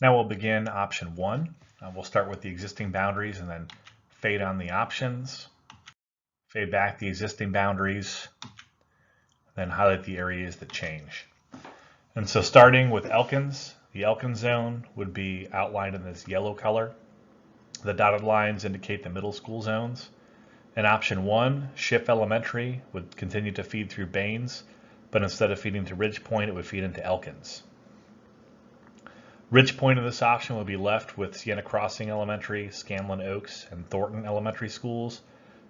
Now we'll begin option one. We'll start with the existing boundaries and then fade on the options, fade back the existing boundaries, then highlight the areas that change. And so starting with Elkins, the Elkins zone would be outlined in this yellow color. The dotted lines indicate the middle school zones. In option one, Schiff Elementary would continue to feed through Baines, but instead of feeding to Ridge Point, it would feed into Elkins. Ridge Point in this option would be left with Sienna Crossing Elementary, Scanlon Oaks, and Thornton Elementary schools,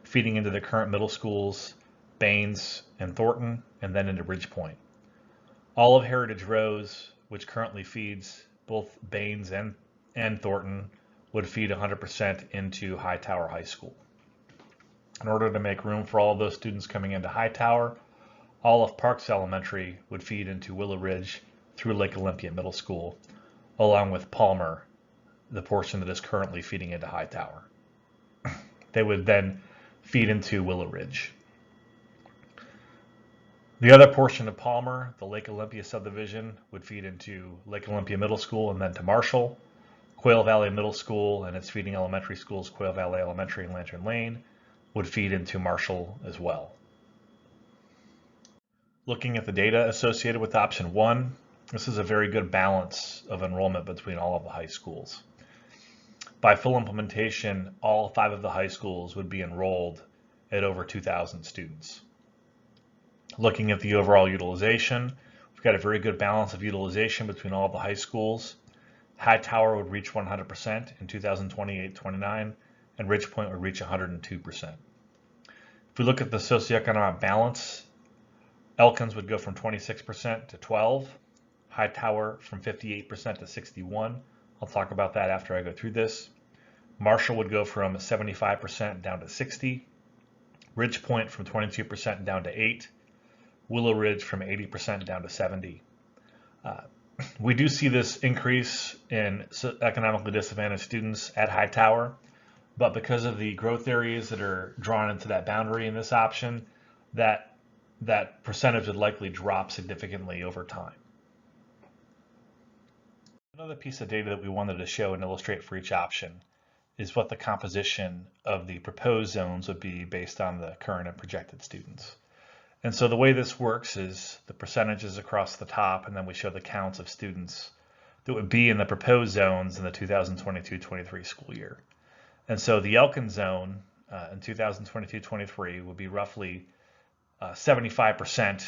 feeding into the current middle schools, Baines and Thornton, and then into Ridge Point. All of Heritage Rose, which currently feeds both Baines and Thornton, would feed 100% into Hightower High School. In order to make room for all of those students coming into Hightower, all of Parks Elementary would feed into Willow Ridge through Lake Olympia Middle School, along with Palmer, the portion that is currently feeding into Hightower. They would then feed into Willow Ridge. The other portion of Palmer, the Lake Olympia subdivision, would feed into Lake Olympia Middle School and then to Marshall. Quail Valley Middle School and its feeding elementary schools, Quail Valley Elementary and Lantern Lane, would feed into Marshall as well. Looking at the data associated with option one, this is a very good balance of enrollment between all of the high schools. By full implementation, all 5 of the high schools would be enrolled at over 2,000 students. Looking at the overall utilization, we've got a very good balance of utilization between all of the high schools. Hightower would reach 100% in 2028-29, and Ridge Point would reach 102%. If we look at the socioeconomic balance, Elkins would go from 26% to 12%, Hightower from 58% to 61%. I'll talk about that after I go through this. Marshall would go from 75% down to 60%, Ridge Point from 22% down to 8%, Willow Ridge from 80% down to 70%. We do see this increase in economically disadvantaged students at Hightower, but because of the growth areas that are drawn into that boundary in this option, that percentage would likely drop significantly over time. Another piece of data that we wanted to show and illustrate for each option is what the composition of the proposed zones would be based on the current and projected students. And so the way this works is the percentages across the top, and then we show the counts of students that would be in the proposed zones in the 2022-23 school year. And so the Elkins zone in 2022-23 would be roughly 75%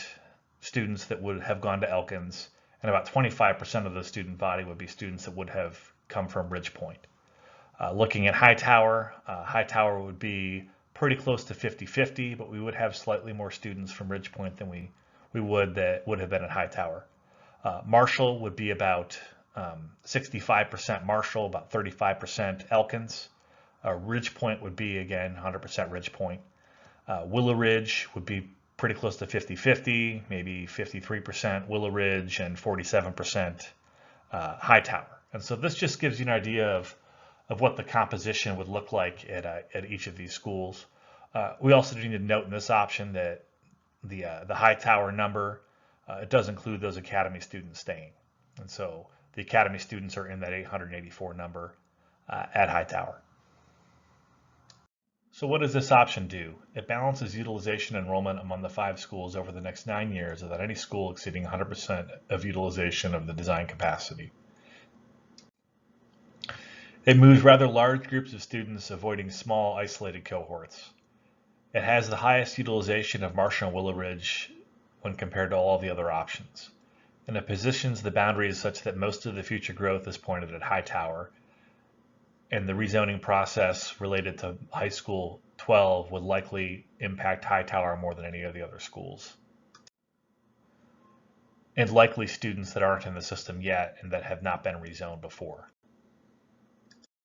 students that would have gone to Elkins, and about 25% of the student body would be students that would have come from Ridge Point. Looking at Hightower, Hightower would be pretty close to 50-50, but we would have slightly more students from Ridge Point than we would that would have been at Hightower. Marshall would be about 65% Marshall, about 35% Elkins. Ridge Point would be, again, 100% Ridge Point. Willow Ridge would be pretty close to 50-50, maybe 53% Willow Ridge and 47% Hightower. And so this just gives you an idea of what the composition would look like at each of these schools. We also need to note in this option that the Hightower number, it does include those Academy students staying. And so the Academy students are in that 884 number at Hightower. So what does this option do? It balances utilization enrollment among the 5 schools over the next 9 years without any school exceeding 100% of utilization of the design capacity. It moves rather large groups of students, avoiding small, isolated cohorts. It has the highest utilization of Marshall and Willow Ridge when compared to all the other options. And it positions the boundaries such that most of the future growth is pointed at Hightower, and the rezoning process related to High School 12 would likely impact Hightower more than any of the other schools. And likely students that aren't in the system yet and that have not been rezoned before.